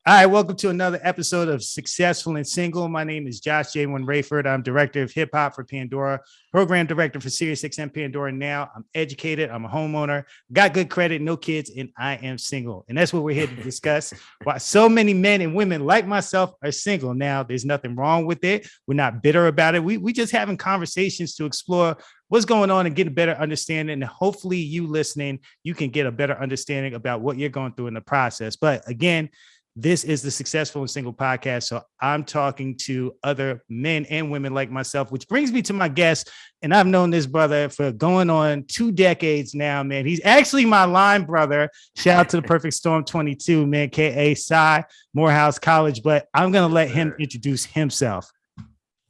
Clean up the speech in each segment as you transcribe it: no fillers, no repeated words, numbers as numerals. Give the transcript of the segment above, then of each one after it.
All right, welcome to another episode of Successful and Single. My name is Josh J1 Rayford. I'm director of hip hop for Pandora, program director for SiriusXM Pandora Now. I'm educated, I'm a homeowner, got good credit, no kids, and I am single. And that's what we're here to discuss. Why so many men and women like myself are single. Now, there's nothing wrong with it. We're not bitter about it. We just having conversations to explore what's going on and get a better understanding. And hopefully you listening, you can get a better understanding about what you're going through in the process. But again, this is the Successful and Single podcast. So I'm talking to other men and women like myself, which brings me to my guest. And I've known this brother for going on 2 decades now, man. He's actually my line brother. Shout out to the Perfect Storm 22, man, K.A. Cy, Morehouse College. But I'm going to let him introduce himself.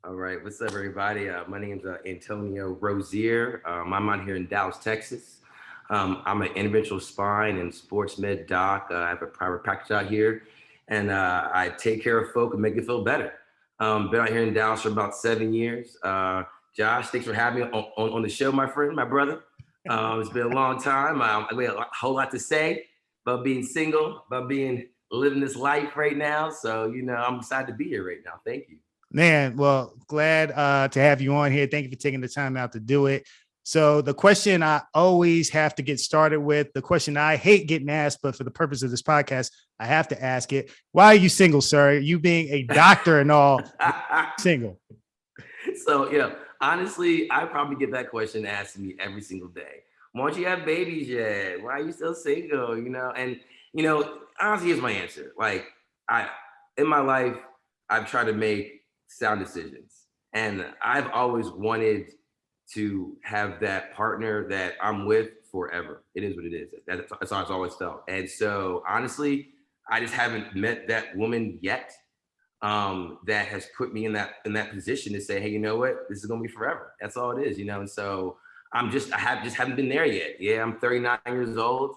All right. What's up, everybody? My name is Antonio Rozier. I'm out here in Dallas, Texas. I'm an interventional spine and sports med doc. I have a private practice out here, and I take care of folk and make it feel better. Been out here in Dallas for about 7 years. Josh, thanks for having me on the show, my friend, my brother. It's been a long time. We have a whole lot to say about being single, about living this life right now. So, I'm excited to be here right now. Thank you. Man, well, glad to have you on here. Thank you for taking the time out to do it. So the question I always have to get started with, the question I hate getting asked, but for the purpose of this podcast, I have to ask it. Why are you single, sir? You being a doctor and all, single. So, honestly, I probably get that question asked to me every single day. Why don't you have babies yet? Why are you still single? And honestly, here's my answer. Like, in my life, I've tried to make sound decisions, and I've always wanted to have that partner that I'm with forever. It is what it is. That's how it's always felt. And so honestly, I just haven't met that woman yet that has put me in that position to say, hey, you know what? This is gonna be forever. That's all it is, And so I haven't been there yet. Yeah, I'm 39 years old,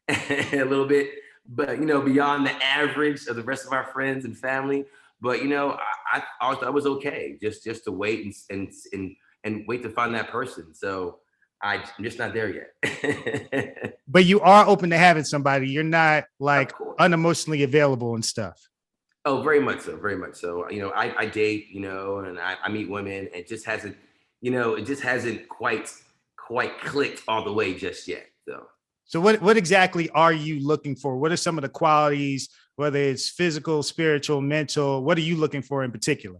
a little bit, but beyond the average of the rest of our friends and family. But I thought I was okay just to wait and wait to find that person. So I'm just not there yet. But you are open to having somebody. You're not like unemotionally available and stuff. Oh, very much so. Very much so. I date, and I meet women. It just hasn't, quite clicked all the way just yet. So what exactly are you looking for? What are some of the qualities, whether it's physical, spiritual, mental? What are you looking for in particular?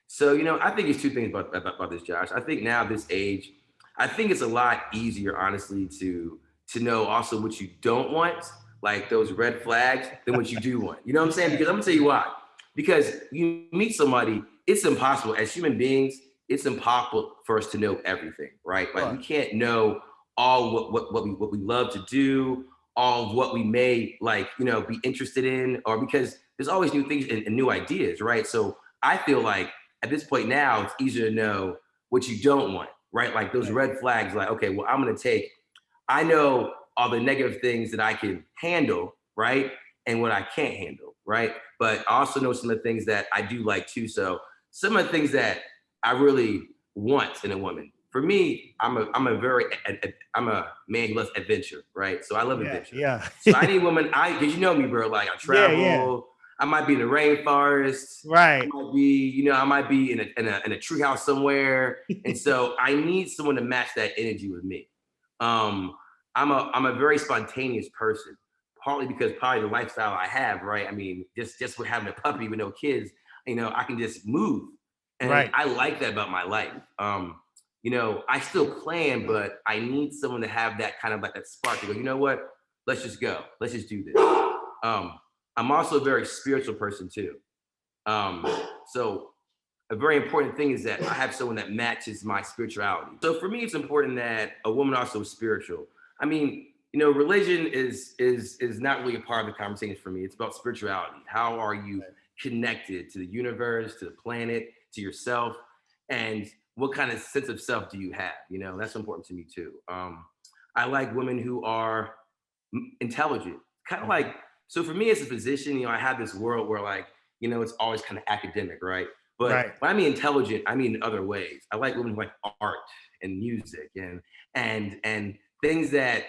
So, I think it's two things about this, Josh. I think now this age, I think it's a lot easier, honestly, to know also what you don't want, like those red flags, than what you do want. You know what I'm saying? Because I'm gonna tell you why. Because you meet somebody, it's impossible. As human beings, it's impossible for us to know everything, right? Like we can't know all what we love to do, all of what we may be interested in, or because there's always new things and new ideas, right? So I feel like at this point now, it's easier to know what you don't want, right? Like those red flags, like, okay, well, I know all the negative things that I can handle, right? And what I can't handle, right? But I also know some of the things that I do like too. So some of the things that I really want in a woman. For me, I'm a man who loves adventure, right? So I love adventure. Yeah. So I need women, because you know me, bro, like I travel. Yeah. I might be in the rainforest. Right. I might be in a treehouse somewhere. And so I need someone to match that energy with me. I'm a very spontaneous person, partly because probably the lifestyle I have, right? I mean, just with having a puppy with no kids, I can just move. And I like that about my life. I still plan, but I need someone to have that kind of like that spark to go, you know what? Let's just go. Let's just do this. I'm also a very spiritual person too. So a very important thing is that I have someone that matches my spirituality. So for me, it's important that a woman also is spiritual. I mean, religion is not really a part of the conversation for me. It's about spirituality. How are you connected to the universe, to the planet, to yourself? And what kind of sense of self do you have? That's important to me too. I like women who are intelligent, kind of like, so for me as a physician, I have this world where it's always kind of academic, right? But when I mean intelligent, I mean in other ways. I like women who like art and music and things that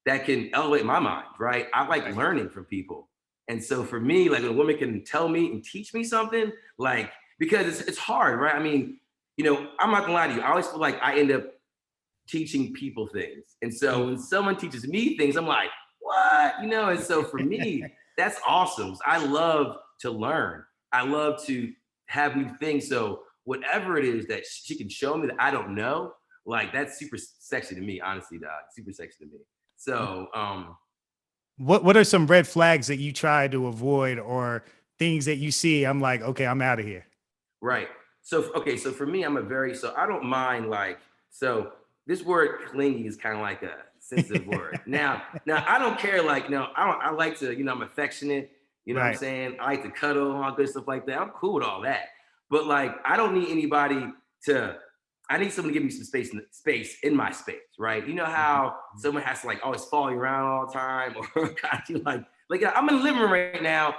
can elevate my mind, right? I like learning from people. And so for me, like a woman can tell me and teach me something, like, because it's hard, right? I mean, I'm not gonna lie to you. I always feel like I end up teaching people things. And so when someone teaches me things, I'm like, what? And so for me, that's awesome. I love to learn. I love to have new things. So whatever it is that she can show me that I don't know, like that's super sexy to me, honestly, dog. Super sexy to me. So What are some red flags that you try to avoid, or things that you see? I'm like, okay, I'm out of here. right. So okay, so for me, so I don't mind, like, so this word clingy is kind of like a sensitive word. Now I don't care, like, no, I like to, I'm affectionate, what I'm Right. saying? I like to cuddle, all good stuff like that. I'm cool with all that. But like I don't need anybody to I need someone to give me some space in my space, right? You know how someone has to like always follow you around all the time, or kind of like I'm in the living room right now.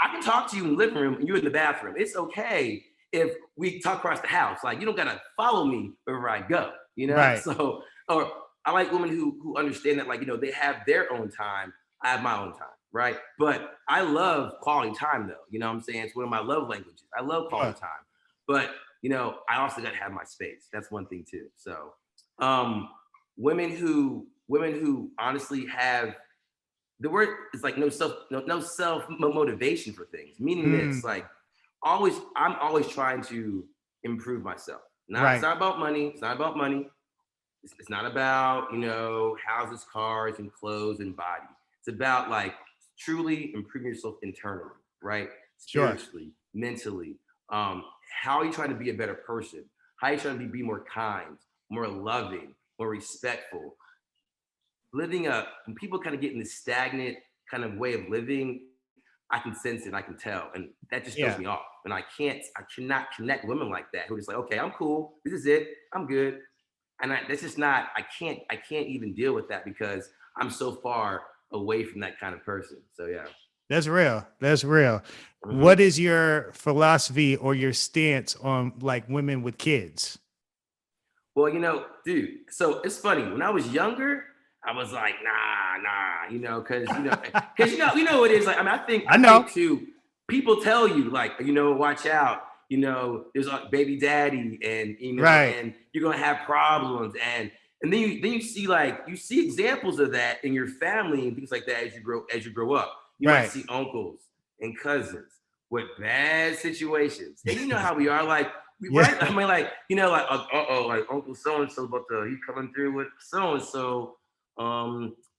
I can talk to you in the living room and you're in the bathroom. It's okay if we talk across the house. Like you don't gotta follow me wherever I go, Right. So, or I like women who understand that, like, they have their own time. I have my own time, right? But I love quality time though. You know what I'm saying? It's one of my love languages. I love Sure. quality time. But I also gotta have my space. That's one thing too. So women who honestly have, the word is like no self motivation for things, meaning this, Mm, like, I'm always trying to improve myself. It's right. not about money. It's not about money. It's not about houses, cars, and clothes and body. It's about like truly improving yourself internally, right? Sure. Spiritually, mentally. How are you trying to be a better person? How are you trying to be more kind, more loving, more respectful? Living up, when people kind of get in this stagnant kind of way of living, I can sense it and I can tell. And that just throws Yeah. me off. And I cannot connect women like that who are just like, okay, I'm cool. This is it. I'm good. And that's just not, I can't even deal with that because I'm so far away from that kind of person. So yeah. That's real. That's real. Hmm. What is your philosophy or your stance on like women with kids? Well, dude, so it's funny. When I was younger, I was like, nah, because what it is. Like, I mean, I I know. think too, people tell you, like, watch out, there's like baby daddy, and Right. and you're gonna have problems, and then you see, like, you see examples of that in your family and things like that as you grow up. You might Right. see uncles and cousins with bad situations, and you know how we are, like, Yeah. right? I mean, like, like, like Uncle So and So he's coming through with so and so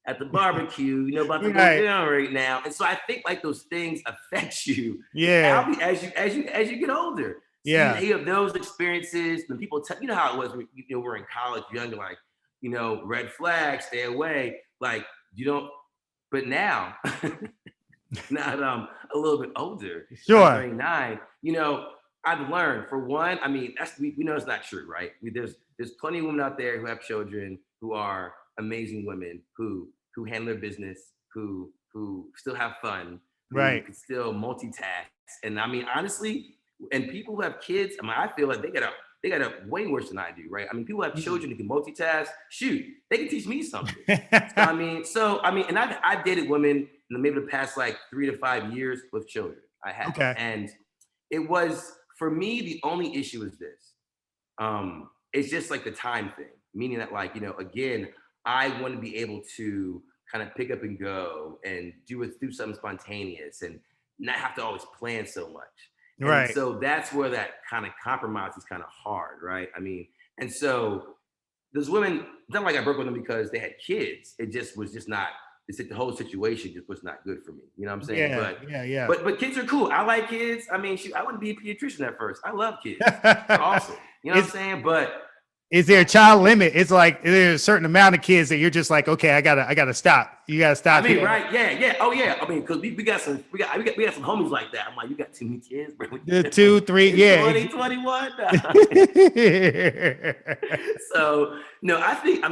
at the barbecue, about to go Right. down right now. And so I think like those things affect you Yeah. as you get older. So Yeah. you have those experiences, and people tell how it was when we're in college, younger, like, red flags, stay away, like, you don't. But now, now that I'm a little bit older, I'm Sure. 39. I've learned, for one, I mean, we know it's not true, right? There's plenty of women out there who have children, who are amazing women, who handle their business, who still have fun, who Right. can still multitask. And I mean, honestly, and people who have kids, I mean, I feel like they got way worse than I do, right? I mean, people who have children who can multitask. Shoot, they can teach me something. So I mean, and I've dated women in maybe the past like 3 to 5 years with children. I have, Okay. and it was, for me, the only issue is this. It's just like the time thing, meaning that, like, again, I want to be able to kind of pick up and go and do something spontaneous and not have to always plan so much. And Right. so that's where that kind of compromise is kind of hard, right? I mean, and so those women, it's not like I broke with them because they had kids. It just was just not. It's like the whole situation just was not good for me. You know what I'm saying? Yeah. But Yeah. Yeah. but but kids are cool. I like kids. I mean, shoot, I want to be a pediatrician at first. I love kids. They're awesome. You know what I'm Is saying? But is there a child limit? It's like there's a certain amount of kids that you're just like, okay, I gotta stop. You gotta I stop mean, here. right? Yeah, yeah. Oh, yeah. I mean, because we got some homies like that. I'm like, you got too many kids, bro. The two, three, It's yeah. 2021. So no, I think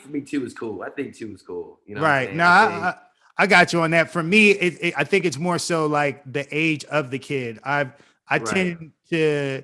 for me two is cool. I think two is cool. You know what I'm Right. saying? No, I think I got you on that. For me, I think it's more so like the age of the kid. I right, tend to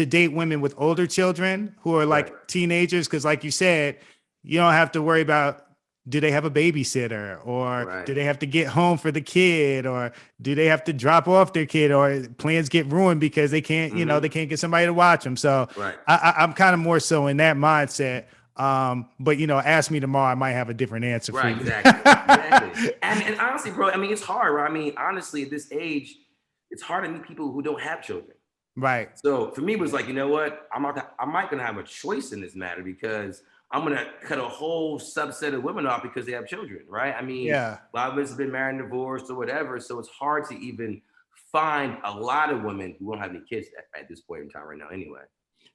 date women with older children who are right, like teenagers because, like you said, you don't have to worry about do they have a babysitter, or do Right. they have to get home for the kid, or do they have to drop off their kid, or plans get ruined because they can't, they Hmm. can't get somebody to watch them. So Right. I'm kind of more so in that mindset. But ask me tomorrow, I might have a different answer for Right. you. Exactly. Exactly. And honestly, bro, I mean, it's hard. Right? I mean, honestly, at this age, it's hard to meet people who don't have children. Right. So for me, it was like, you know what? I'm not gonna have a choice in this matter because I'm gonna cut a whole subset of women off because they have children, right? I mean, Yeah. a lot of us have been married and divorced or whatever, so it's hard to even find a lot of women who don't have any kids at this point in time right now. Anyway.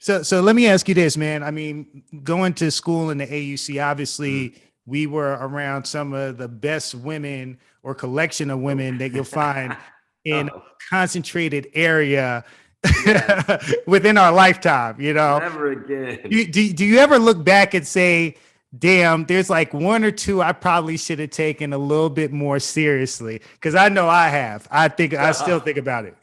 So let me ask you this, man. I mean, going to school in the AUC, Mhm. obviously we were around some of the best women or collection of Oh. women that you'll find in a Oh, concentrated area yes. within our lifetime. Never again. Do you ever look back and say, damn, there's like one or two I probably should have taken a little bit more seriously? Because I know I have. I still think about it.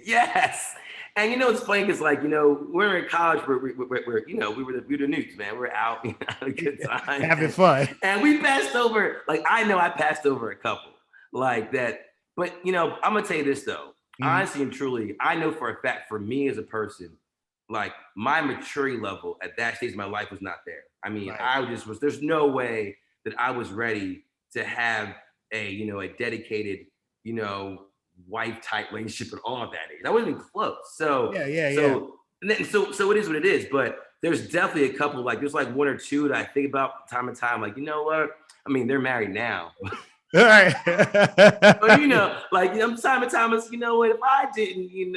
Yes. And it's funny because like we're in college, we're we were the newts, man. We're out, having a good time, Having fun. and we passed over. Like I know I passed over a couple like that, but I'm gonna tell you this though, Mhm. honestly and truly, I know for a fact for me as a person, like my maturity level at that stage of my life was not there. I mean, Right. I just was. There's no way that I was ready to have a dedicated you know wife type relationship at all at that age. I wasn't even close. So Yeah. so it is what it is. But there's definitely a couple like there's like one or two that I think about time and time. Like what? I mean, they're married now, All right. but like time and time is what? If I didn't,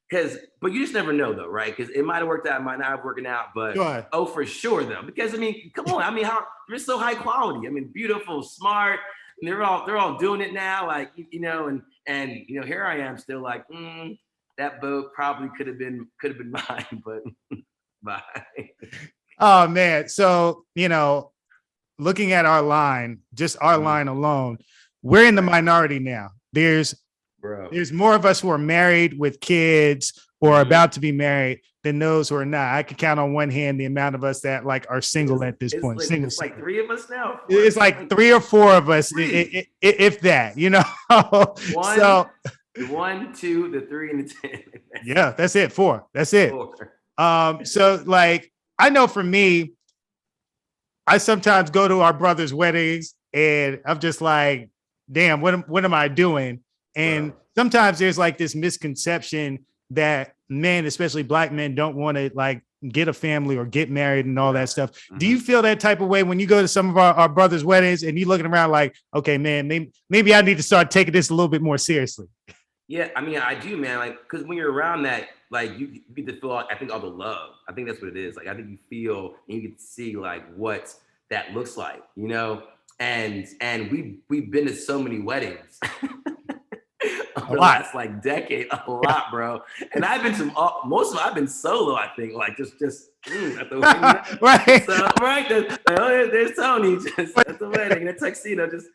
because but you just never know though, right? Because it might have worked out, it might not have working out, but Sure. oh for sure though. Because I mean, come on, I mean, how they're so high quality. I mean, beautiful, smart. And they're all doing it now, like and here I am still like that boat probably could have been mine, but bye. Oh man. So, looking at our line, just our Mhm. line alone, we're in the Right, minority now. bro. There's more of us who are married with kids or Mhm. about to be married than those who are not. I can count on one hand the amount of us that like are single It's, at this it's point. like Single, it's like single. three of us now, four, It's like like three or four of us, three. if that, One, So the one, two, the three, and the 10. That's yeah, that's it. Four. That's it. four. So like I know for me, I sometimes go to our brother's weddings and I'm just like, damn, what am I doing? And Bro. sometimes there's like this misconception that men, especially black men, don't want to like get a family or get married and all Yeah. that stuff. Do Mhm. you feel that type of way when you go to some of our brothers' weddings and you looking around like, okay, man, maybe I need to start taking this a little bit more seriously? Yeah, I mean, I do, man. Like, because when you're around that, like, you get to feel, I think, all the love. I think that's what it is. Like, I think you feel and you get to see like what that looks like, And we've been to so many weddings A over the lot. last like decade, a Yeah. lot, bro. And I've been to most of them. I've been solo, I think, like just at the wedding. Right. So right, there's Tony just at the wedding in a tuxedo, just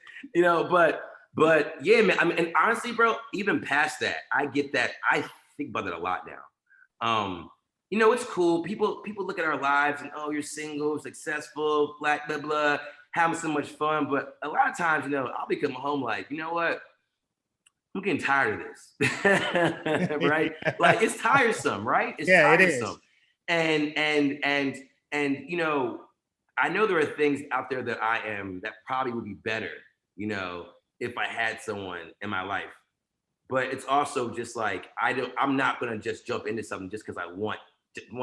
but yeah, man. I mean, and honestly, bro, even past that, I get that. I think about it a lot now. It's cool. People look at our lives and you're single, successful, black, blah blah, having so much fun. But a lot of times, I'll be coming home like, you know what? I'm getting tired of this, right? Like it's tiresome, right? It's Yeah, it is. tiresome, and I know there are things out there that I am that probably would be better, if I had someone in my life. But it's also just like I'm not gonna just jump into something just because I want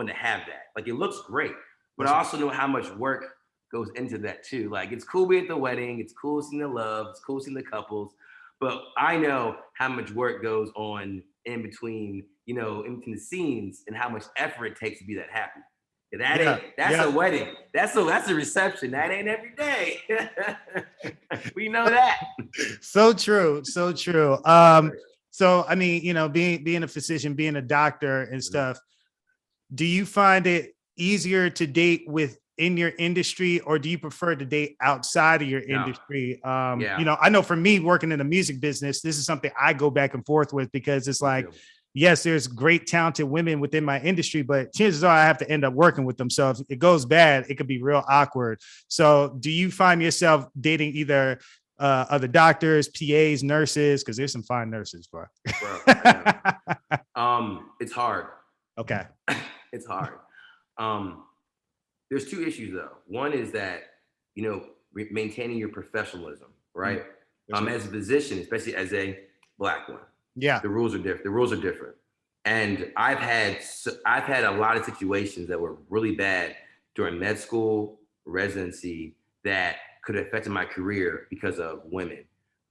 to have that. Like it looks great, but That's I right. also know how much work goes into that too. Like it's cool being at the wedding, it's cool seeing the love, it's cool seeing the couples, but I know how much work goes on in between, in between the scenes and how much effort it takes to be that happy. Yeah. That's Yeah. a wedding. That's a reception. That ain't every day. We know that. So true. So true. Right. So I mean, being a physician, being a doctor and Mhm. stuff, do you find it easier to date within your industry or do you prefer to date outside of your No. industry? Yeah. I know for me working in the music business, this is something I go back and forth with because it's Me like too. yes, there's great talented women within my industry, but chances are I have to end up working with them. So if it goes bad, it could be real awkward. So do you find yourself dating either other doctors, PAs, nurses? Because there's some fine nurses, bro. Bro, I know. It's hard. Okay. It's hard. There's two issues though. One is that, maintaining your professionalism, right? As a physician, especially as a Black one, yeah, the rules are different. The rules are different. And I've had a lot of situations that were really bad during med school, residency, that could have affected my career because of women.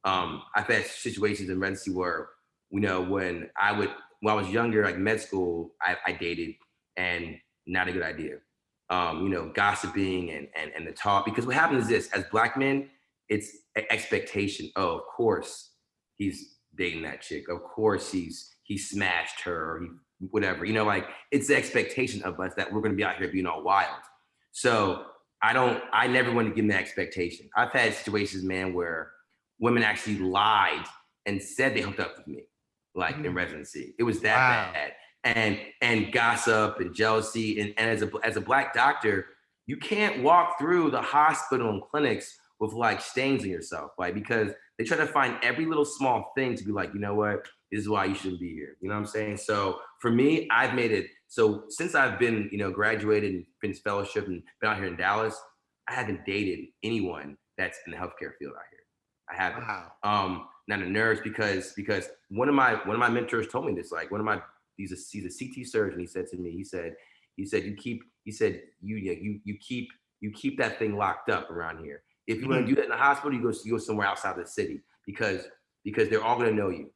I've had situations in residency where, when I was younger, like med school, I dated, and not a good idea. Gossiping and the talk, because what happens is this: as Black men, it's expectation. Oh, of course he's dating that chick. Of course he smashed her, or he whatever. Like, it's the expectation of us that we're going to be out here being all wild. So I never want to give them that expectation. I've had situations, man, where women actually lied and said they hooked up with me, like in residency. It was that bad. And gossip and jealousy. And as a Black doctor, you can't walk through the hospital and clinics with like stains on yourself, like, because they try to find every little small thing to be like, you know what, this is why you shouldn't be here. You know what I'm saying? So for me, I've made it. So since I've been, graduated and finished fellowship and been out here in Dallas, I haven't dated anyone that's in the healthcare field out here. I haven't. Wow. Not a nurse, because one of my mentors told me this. Like, he's a CT surgeon. He said to me, he said you keep that thing locked up around here. If you want to do that in the hospital, you go somewhere outside the city, because they're all going to know you,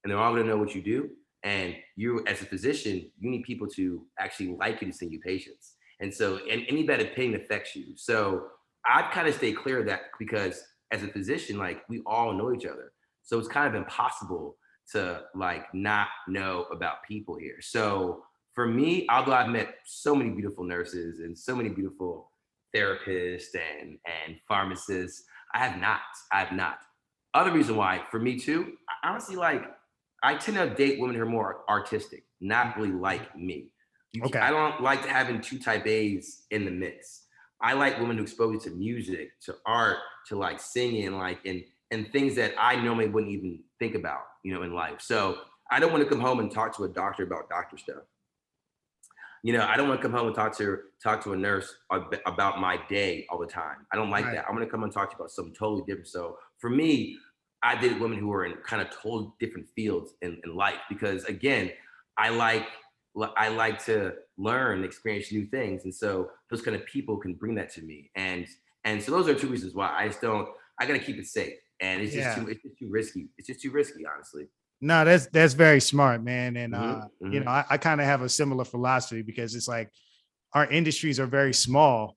and they're all going to know what you do. And you, as a physician, you need people to actually like you to send you patients. And so, and any bad opinion affects you. So I've kind of stayed clear of that, because as a physician, like, we all know each other. So it's kind of impossible to like not know about people here. So for me, although I've met so many beautiful nurses and so many beautiful therapists and pharmacists, I have not. Other reason why, for me too, I honestly, like, I tend to date women who are more artistic, not really like me. Okay. I don't like having two type A's in the mix. I like women who expose you to music, to art, to like singing, like, and things that I normally wouldn't even think about, in life. So I don't want to come home and talk to a doctor about doctor stuff. I don't want to come home and talk to a nurse about my day all the time. I don't like that. I want to come and talk to you about something totally different. So for me, I dated women who were in kind of totally different fields in life, because again, I like to learn and experience new things. And so those kind of people can bring that to me. And so those are two reasons why I got to keep it safe. And it's just too risky. It's just too risky, honestly. No, that's very smart, man. And I kind of have a similar philosophy, because it's like our industries are very small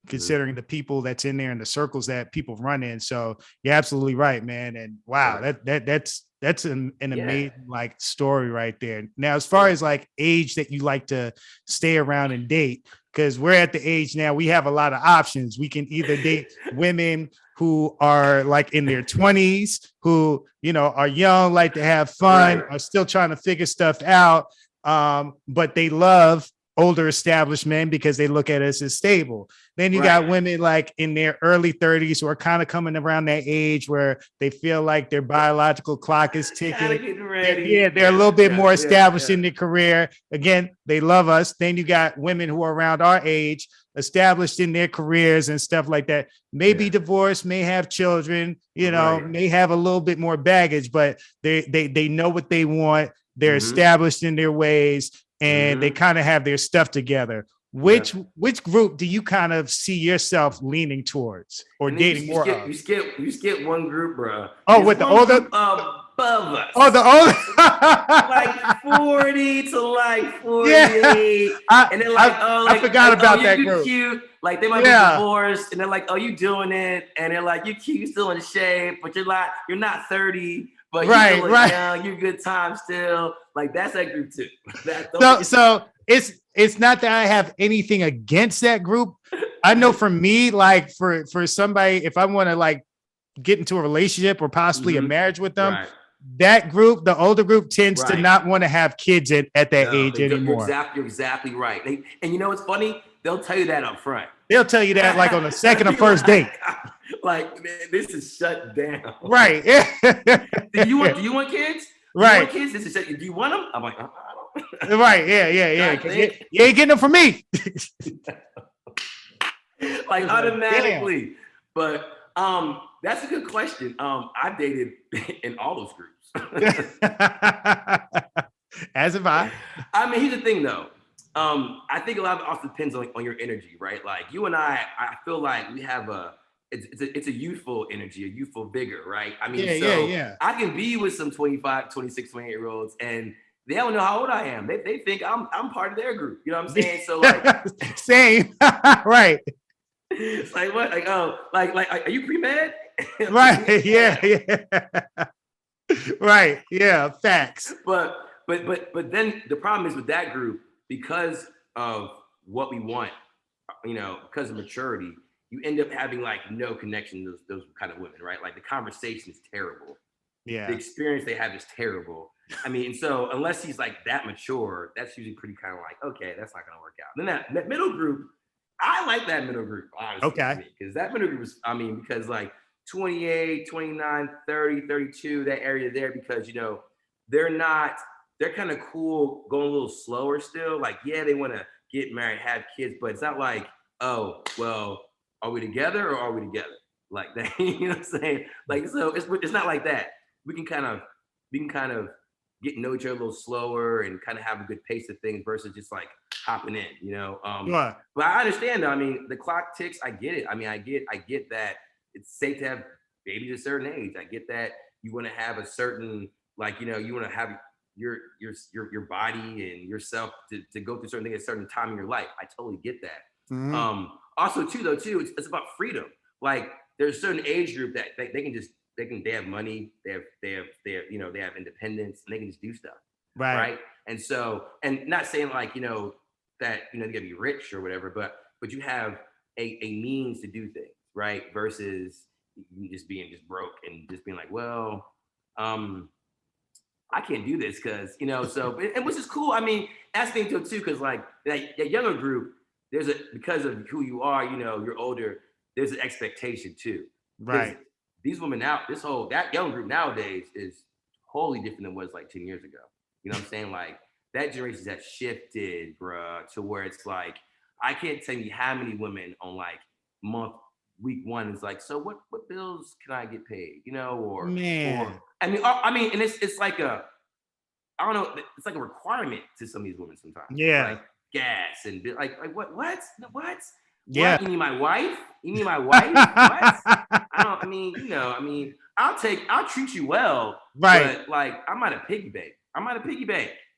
considering the people that's in there and the circles that people run in. So you're absolutely right, man. And wow, that's an amazing like story right there. Now, as far as like age that you like to stay around and date, because we're at the age now, we have a lot of options. We can either date women who are like in their 20s, who, are young, like to have fun, are still trying to figure stuff out. But they love older established men because they look at us as stable. Then you got women like in their early 30s who are kind of coming around that age where they feel like their biological clock is ticking. They're a little bit more established in their career. Again, they love us. Then you got women who are around our age, established in their careers and stuff like that. Maybe divorced, may have children, may have a little bit more baggage, but they know what they want. They're established in their ways, and they kind of have their stuff together. Which group do you kind of see yourself leaning towards or dating more of? You skip one group, bro. Oh, with the older above us. Oh, the older like 40 to like 48. Yeah. And they're like, I forgot about that group. Cute. Like they might be divorced, and they're like, oh, you doing it? And they're like, you cute, you still in shape, but you're not 30. But you look young, you're good time still. Like that's that group too. So it's not that I have anything against that group. I know for me, like for somebody, if I want to like get into a relationship or possibly a marriage with them, that group, the older group, tends to Right. not want to have kids at that No, age anymore. you're exactly right. And you know what's funny? They'll tell you that up front. They'll tell you that like on the second or Be first date. like, man, this is shut down. Right. Do you want kids? Do you Right. want kids? This is shut. Do you want them? I'm like, I don't. Right. Yeah. 'Cause you ain't getting them from me. Like automatically. But that's a good question. I've dated in all those groups. As have I. I mean, here's the thing though. I think a lot of it also depends on your energy, right? Like you and I feel like we have it's a youthful energy, a youthful vigor, right? I mean, yeah. I can be with some 25, 26, 28-year-olds and they don't know how old I am. They think I'm part of their group. You know what I'm saying? So like same. Right. It's like what? Like, oh, like are you pre-med? Right. Yeah. Right. Yeah. Facts. But then the problem is with that group, because of what we want, because of maturity, you end up having like no connection to those kind of women, right? Like the conversation is terrible. Yeah. The experience they have is terrible. I mean, so unless he's like that mature, that's usually pretty kind of like, okay, that's not gonna work out. Then that middle group, I like that middle group, honestly. Okay. Because that middle group is, because like 28, 29, 30, 32, that area there, because they're kind of cool, going a little slower still. Like, yeah, they want to get married, have kids, but it's not like, oh, well, are we together or are we together? Like that, you know what I'm saying? Like, so it's not like that. We can kind of get to know each other a little slower and kind of have a good pace of things versus just like hopping in, Right. But I understand though. I mean, the clock ticks. I get it. I mean, I get that it's safe to have babies at a certain age. I get that you want to have a certain, like, you want to have your body and yourself to go through certain things at a certain time in your life. I totally get that. Mm-hmm. Also too, it's about freedom. Like there's a certain age group that they have money, they have independence, and they can just do stuff. Right. And so, and not saying like, that, they gotta be rich or whatever, but you have a means to do things, right? Versus you just being just broke and just being like, well, I can't do this because, so, and which is cool. I mean, that's the thing too, because like that younger group, because of who you are, you're older, there's an expectation too. Right. These women now, that young group nowadays is wholly different than what it was like 10 years ago. You know what I'm saying? Like that generation has shifted, bruh, to where it's like, I can't tell you how many women on like week one is like, so what bills can I get paid? Or I mean, and it's like I don't know, it's like a requirement to some of these women sometimes. Yeah. Like gas and like what? Yeah. What? You need my wife? What? I'll treat you well. Right. But like, I'm not a piggy bank.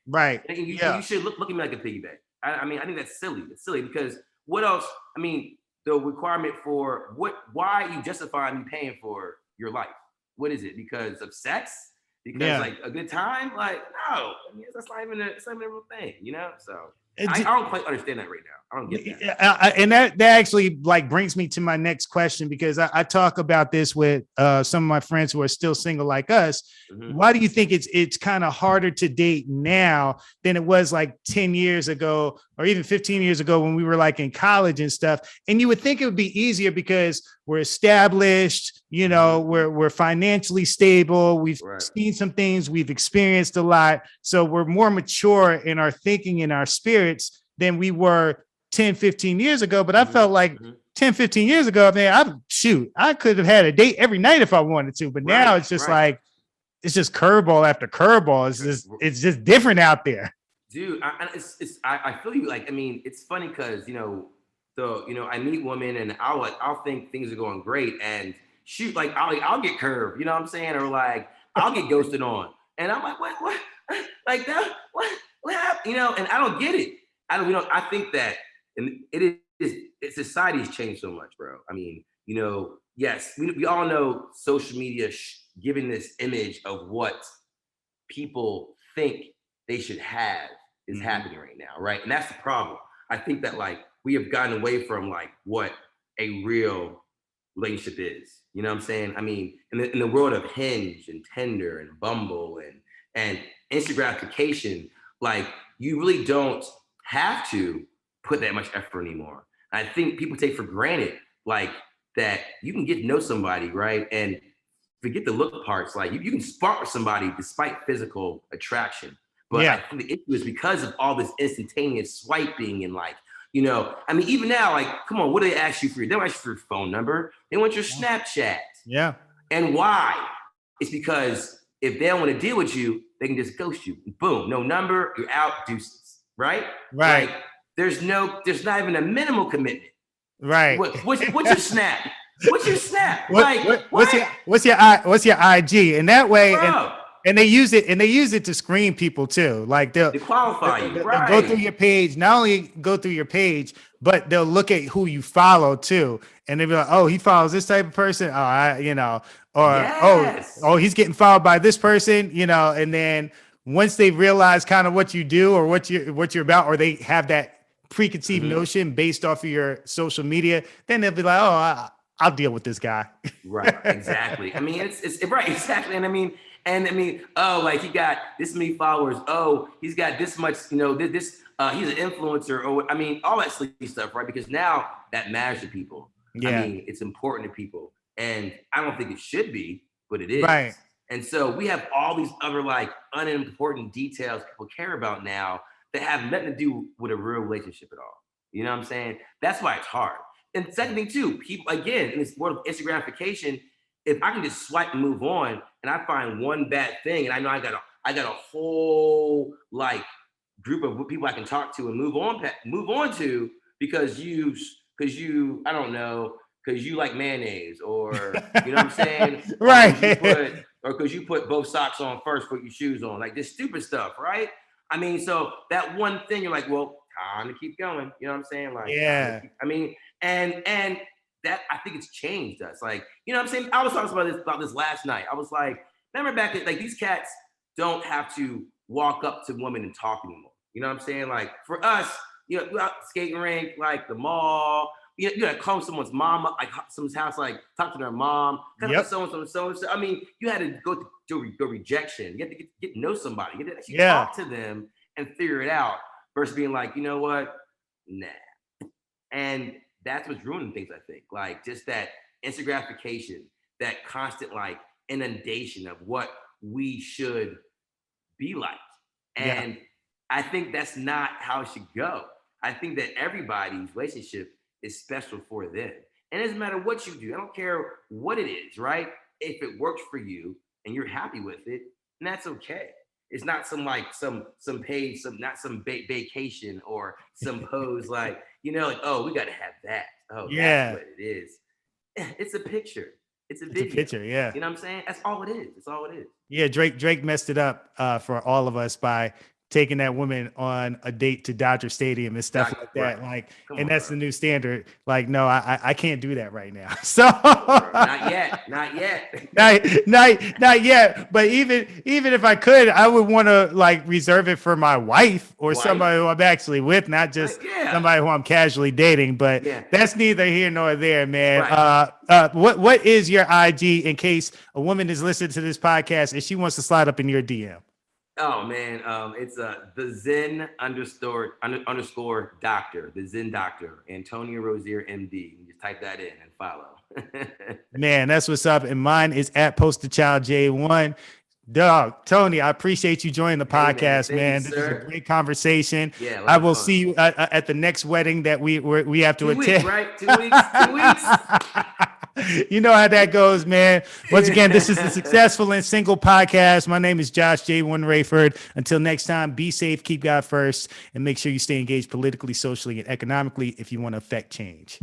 Right. And you should look at me like a piggy bank. I think that's silly. It's silly because what else? I mean, the requirement for why are you justifying me paying for your life? What is it? Because of sex? Because like a good time? Like, no, that's not even a real thing, So I don't quite understand that right now. I don't get that. And that actually like brings me to my next question, because I talk about this with some of my friends who are still single like us. Mm-hmm. Why do you think it's kind of harder to date now than it was like 10 years ago or even 15 years ago when we were like in college and stuff? And you would think it would be easier because we're established, we're financially stable. We've seen some things, we've experienced a lot. So we're more mature in our thinking and our spirits than we were 10, 15 years ago. But I felt like 10, 15 years ago, man, I could have had a date every night if I wanted to. But now it's just like, it's just curveball after curveball. It's just different out there. Dude, I feel you. Like, I mean, it's funny because, I meet women and I'll think things are going great and shoot, like I'll get curved, you know what I'm saying? Or like, I'll get ghosted on. And I'm like, what? Like that? What happened? And I don't get it. I think that, and society has changed so much, bro. I mean, yes, we all know social media giving this image of what people think they should have is happening right now, right? And that's the problem. I think that like we have gotten away from like what a real relationship is. You know what I'm saying? I mean, in the world of Hinge and Tinder and Bumble and instant gratification, like you really don't have to put that much effort anymore. I think people take for granted like that you can get to know somebody, right? And forget the look parts. Like you can spark with somebody despite physical attraction. But I Yeah. think the issue is because of all this instantaneous swiping and like, I mean, even now, like, come on, what do they ask you for? They don't ask you for your phone number. They want your Snapchat. Yeah. And why? It's because if they don't want to deal with you, they can just ghost you. Boom, no number, you're out, deuces. Right? Right. Like, there's not even a minimal commitment. Right. What's your snap? What's your snap? What's your IG? And that way, Bro, and they use it to screen people too. Like to qualify you, they'll right? go through your page, not only go through your page, but they'll look at who you follow too. And they'll be like, oh, he follows this type of person. Or Yes. oh, he's getting followed by this person, and then once they realize kind of what you do or what you're about, or they have that preconceived notion based off of your social media, then they'll be like, oh, I'll deal with this guy. Right, exactly. I mean, it's right, exactly. And I mean, oh, like he got this many followers. Oh, he's got this much, he's an influencer, or I mean, all that sleepy stuff, right? Because now that matters to people. Yeah. I mean, it's important to people. And I don't think it should be, but it is. Right. And so we have all these other like unimportant details people care about now that have nothing to do with a real relationship at all. You know what I'm saying? That's why it's hard. And second thing too, people again in this world of instant gratification, if I can just swipe and move on, and I find one bad thing, and I know I got a whole like group of people I can talk to and move on to because you I don't know, because you like mayonnaise, or you know what I'm saying? Right. Or because you put both socks on first, put your shoes on, like this stupid stuff, right? I mean, so that one thing you're like, well, time to keep going. You know what I'm saying? Like, yeah. I mean, and that I think it's changed us. Like, you know what I'm saying? I was talking about this last night. I was like, remember back at like these cats don't have to walk up to women and talk anymore. You know what I'm saying? Like for us, go out skating rink, like the mall. You gotta call someone's mom up, like someone's house, like talk to their mom, Yep. so. I mean, you had to go rejection. You had to get to know somebody. You had to actually talk to them and figure it out versus being like, you know what? Nah. And that's what's ruining things, I think. Like just that instant gratification, that constant like inundation of what we should be like. And I think that's not how it should go. I think that everybody's relationship is special for them. And it doesn't matter what you do. I don't care what it is, right? If it works for you and you're happy with it, then that's okay. It's not some paid, not some vacation or some pose like, like, oh, we got to have that. Oh, that's what it is. It's a picture. It's a video. It's a picture, yeah. You know what I'm saying? That's all it is. That's all it is. Yeah, Drake messed it up for all of us by taking that woman on a date to Dodger Stadium and stuff like that. Right. Like, and that's the new standard. Like, no, I can't do that right now. So not yet. not yet. But even if I could, I would want to like reserve it for my wife or somebody who I'm actually with, not just somebody who I'm casually dating. But that's neither here nor there, man. Right. What is your IG in case a woman is listening to this podcast and she wants to slide up in your DM? Oh man, it's the Zen underscore doctor, the Zen doctor, Antonio Rozier, MD. You just type that in and follow. Man, that's what's up. And mine is at Poster Child J1. Dog, Tony, I appreciate you joining the podcast, man. This is a great conversation. Yeah, I will see you at the next wedding that we have to attend. 2 weeks, right? 2 weeks. You know how that goes, man. Once again, this is the Successful and Single podcast. My name is Josh J1 Rayford. Until next time, be safe, keep God first, and make sure you stay engaged politically, socially, and economically if you want to affect change.